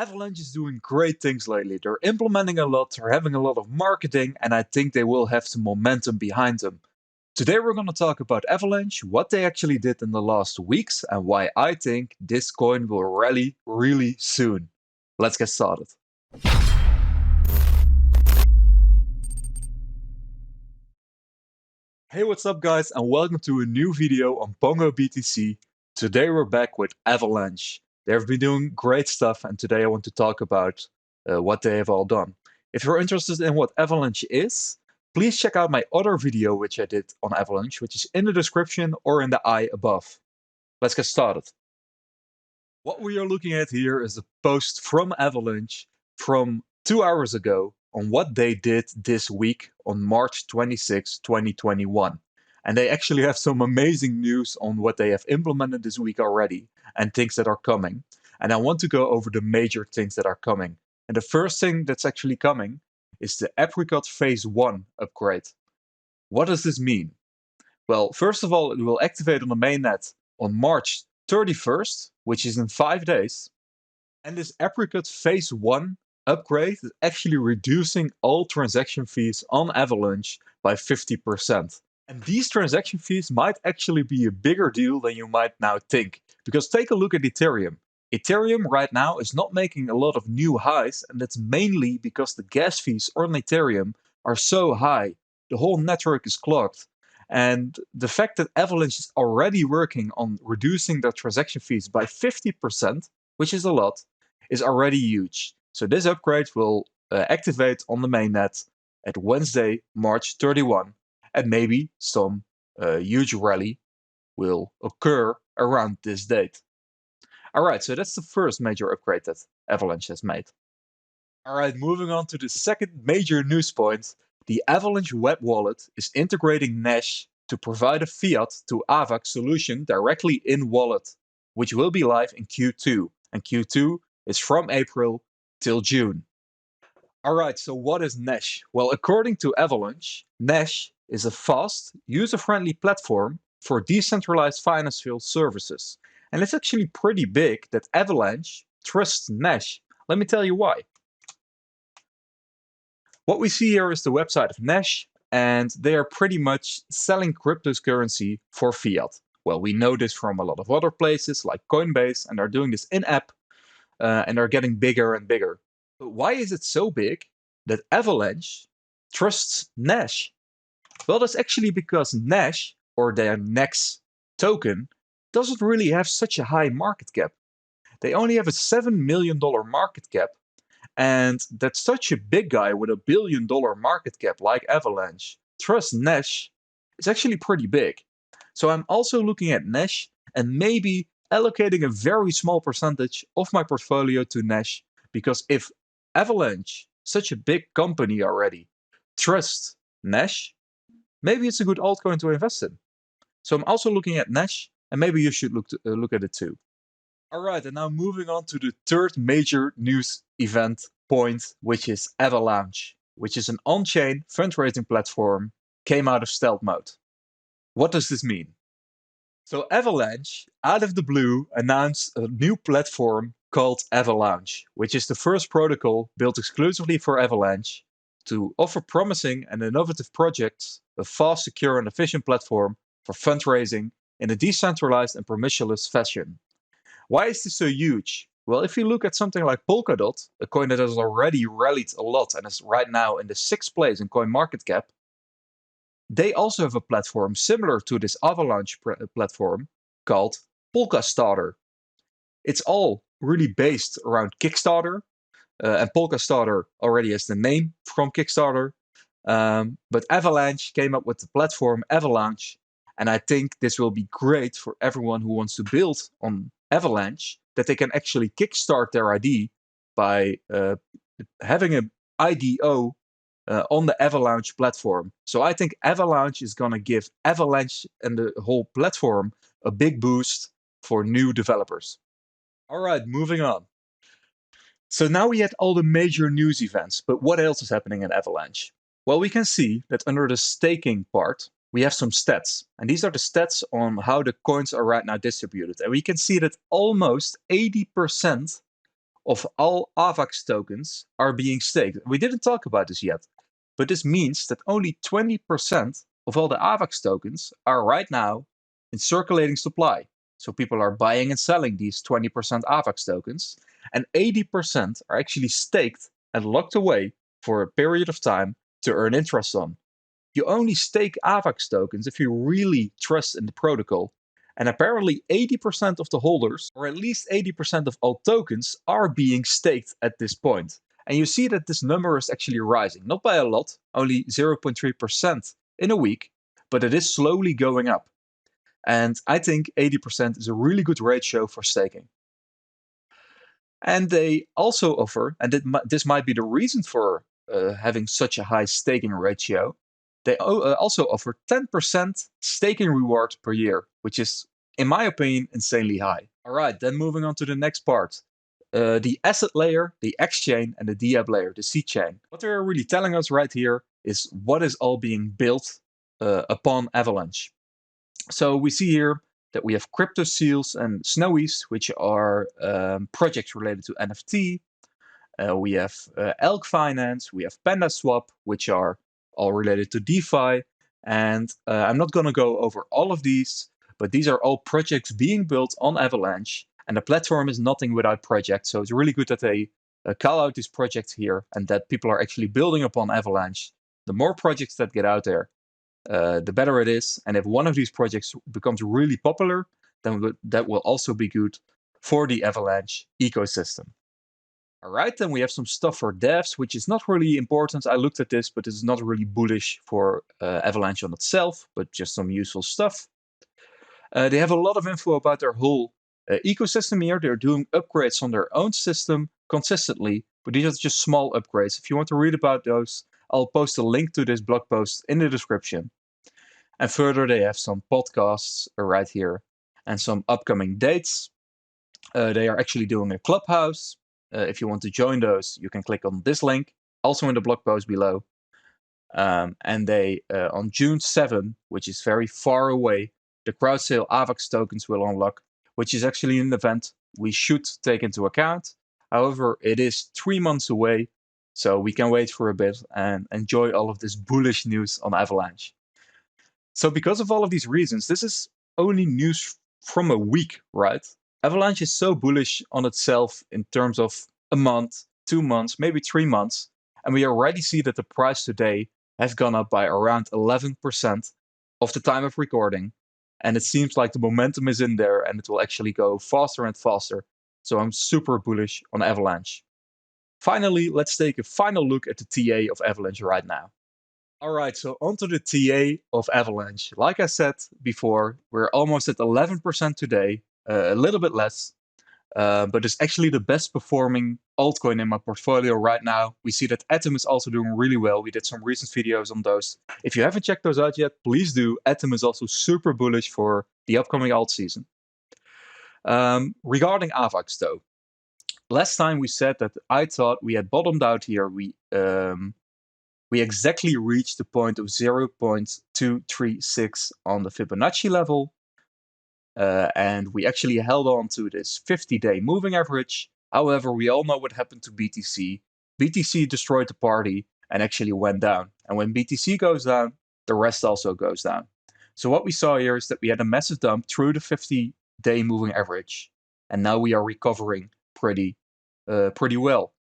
Avalanche is doing great things lately. They're implementing a lot, they're having a lot of marketing, and I think they will have some momentum behind them. Today we're going to talk about Avalanche, what they actually did in the last weeks, and why I think this coin will rally really soon. Let's get started. Hey, what's up guys, and welcome to a new video on Pongo BTC. Today we're back with Avalanche. They've been doing great stuff, and today I want to talk about what they have all done. If you're interested in what Avalanche is, please check out my other video which I did on Avalanche, which is in the description or in the eye above. Let's get started. What we are looking at here is a post from Avalanche from 2 hours ago on what they did this week on March 26, 2021. And they actually have some amazing news on what they have implemented this week already and things that are coming. And I want to go over the major things that are coming. And the first thing that's actually coming is the Apricot Phase One upgrade. What does this mean? Well, first of all, it will activate on the mainnet on March 31st, which is in 5 days. And this Apricot Phase 1 upgrade is actually reducing all transaction fees on Avalanche by 50%. And these transaction fees might actually be a bigger deal than you might now think. Because take a look at Ethereum. Ethereum right now is not making a lot of new highs, and that's mainly because the gas fees on Ethereum are so high. The whole network is clogged. And the fact that Avalanche is already working on reducing their transaction fees by 50%, which is a lot, is already huge. So this upgrade will activate on the mainnet at Wednesday, March 31, and maybe some huge rally will occur around this date. Alright, so that's the first major upgrade that Avalanche has made. Alright, moving on to the second major news point. The Avalanche web wallet is integrating Nash to provide a fiat to AVAX solution directly in wallet, which will be live in Q2. And Q2 is from April till June. Alright, so what is Nash? Well, according to Avalanche, Nash is a fast, user-friendly platform for decentralized financial services. And it's actually pretty big that Avalanche trusts Nash. Let me tell you why. What we see here is the website of Nash, and they are pretty much selling cryptocurrency for fiat. Well, we know this from a lot of other places like Coinbase, and they're doing this in-app, and they're getting bigger and bigger. But why is it so big that Avalanche trusts Nash? Well, that's actually because Nash, or their Nex token, doesn't really have such a high market cap. They only have a $7 million market cap. And that such a big guy with $1 billion market cap like Avalanche trusts Nash is actually pretty big. So I'm also looking at Nash and maybe allocating a very small percentage of my portfolio to Nash, because if Avalanche, such a big company already, trusts Nash, maybe it's a good altcoin to invest in. So I'm also looking at Nash, and maybe you should look at it too. Alright, and now moving on to the third major news event point, which is Avalaunch, which is an on-chain fundraising platform, came out of stealth mode. What does this mean? So Avalanche, out of the blue, announced a new platform called Avalaunch, which is the first protocol built exclusively for Avalanche to offer promising and innovative projects a fast, secure and efficient platform for fundraising in a decentralized and permissionless fashion. Why is this so huge? Well, if you look at something like Polkadot, a coin that has already rallied a lot and is right now in the 6th place in CoinMarketCap, they also have a platform similar to this Avalanche platform called Polkastarter. It's all really based around Kickstarter, and Polkastarter already has the name from Kickstarter, but Avalanche came up with the platform Avalaunch, and I think this will be great for everyone who wants to build on Avalanche, that they can actually kickstart their ID by having an IDO on the Avalaunch platform. So I think Avalanche is going to give Avalanche and the whole platform a big boost for new developers. Alright, moving on. So now we had all the major news events, but what else is happening in Avalanche? Well, we can see that under the staking part, we have some stats. And these are the stats on how the coins are right now distributed. And we can see that almost 80% of all AVAX tokens are being staked. We didn't talk about this yet, but this means that only 20% of all the AVAX tokens are right now in circulating supply. So people are buying and selling these 20% AVAX tokens, and 80% are actually staked and locked away for a period of time to earn interest on. You only stake AVAX tokens if you really trust in the protocol. And apparently 80% of the holders, or at least 80% of all tokens, are being staked at this point. And you see that this number is actually rising, not by a lot, only 0.3% in a week, but it is slowly going up. And I think 80% is a really good ratio for staking. And they also offer, and this might be the reason for having such a high staking ratio, they also offer 10% staking reward per year, which is, in my opinion, insanely high. All right, then moving on to the next part. The asset layer, the X-chain, and the DApp layer, the C-chain. What they're really telling us right here is what is all being built upon Avalanche. So we see here that we have Crypto Seals and Snowies, which are projects related to NFT. We have Elk Finance, we have PandaSwap, which are all related to DeFi. And I'm not going to go over all of these, but these are all projects being built on Avalanche. And the platform is nothing without projects. So it's really good that they call out these projects here and that people are actually building upon Avalanche. The more projects that get out there, the better it is. And if one of these projects becomes really popular, then that will also be good for the Avalanche ecosystem. All right, then we have some stuff for devs, which is not really important. I looked at this, but it's not really bullish for Avalanche on itself, but just some useful stuff. They have a lot of info about their whole ecosystem here. They're doing upgrades on their own system consistently, but these are just small upgrades. If you want to read about those, I'll post a link to this blog post in the description. And further, they have some podcasts right here and some upcoming dates. They are actually doing a clubhouse. If you want to join those, you can click on this link, also in the blog post below. And they, on June 7, which is very far away, the crowd sale AVAX tokens will unlock, which is actually an event we should take into account. However, it is 3 months away, so we can wait for a bit and enjoy all of this bullish news on Avalanche. So because of all of these reasons, this is only news from a week, right? Avalanche is so bullish on itself in terms of a month, 2 months, maybe 3 months. And we already see that the price today has gone up by around 11% of the time of recording. And it seems like the momentum is in there and it will actually go faster and faster. So I'm super bullish on Avalanche. Finally, let's take a final look at the TA of Avalanche right now. All right, so onto the TA of Avalanche. Like I said before, we're almost at 11% today, a little bit less, but it's actually the best performing altcoin in my portfolio right now. We see that Atom is also doing really well. We did some recent videos on those. If you haven't checked those out yet, please do. Atom is also super bullish for the upcoming alt season. Regarding AVAX though, last time we said that I thought we had bottomed out here. We exactly reached the point of 0.236 on the Fibonacci level. And we actually held on to this 50-day moving average. However, we all know what happened to BTC. BTC destroyed the party and actually went down. And when BTC goes down, the rest also goes down. So what we saw here is that we had a massive dump through the 50-day moving average. And now we are recovering pretty well.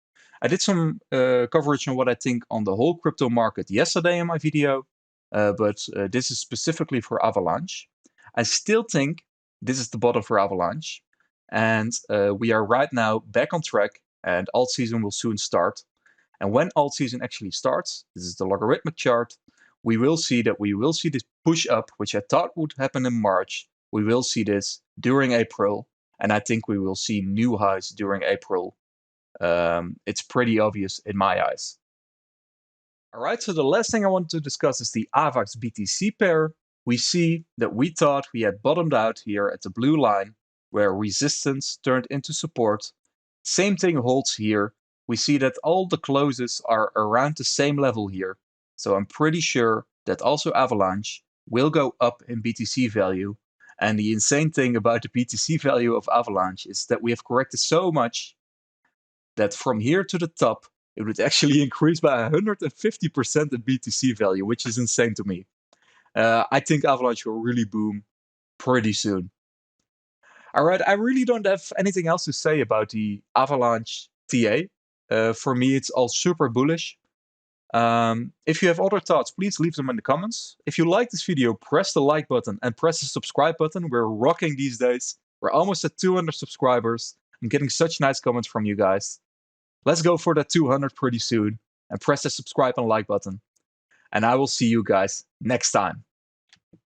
I did some coverage on what I think on the whole crypto market yesterday in my video. But this is specifically for Avalanche. I still think this is the bottom for Avalanche. And we are right now back on track and alt season will soon start. And when alt season actually starts, this is the logarithmic chart, we will see this push up, which I thought would happen in March. We will see this during April. And I think we will see new highs during April. It's pretty obvious in my eyes. All right, so the last thing I want to discuss is the AVAX BTC pair. We see that we thought we had bottomed out here at the blue line, where resistance turned into support. Same thing holds here. We see that all the closes are around the same level here. So I'm pretty sure that also Avalanche will go up in BTC value. And the insane thing about the BTC value of Avalanche is that we have corrected so much that from here to the top, it would actually increase by 150% in BTC value, which is insane to me. I think Avalanche will really boom pretty soon. All right, I really don't have anything else to say about the Avalanche TA. For me, it's all super bullish. If you have other thoughts, please leave them in the comments. If you like this video, press the like button and press the subscribe button. We're rocking these days. We're almost at 200 subscribers. I'm getting such nice comments from you guys. Let's go for that 200 pretty soon. And press the subscribe and like button. And I will see you guys next time.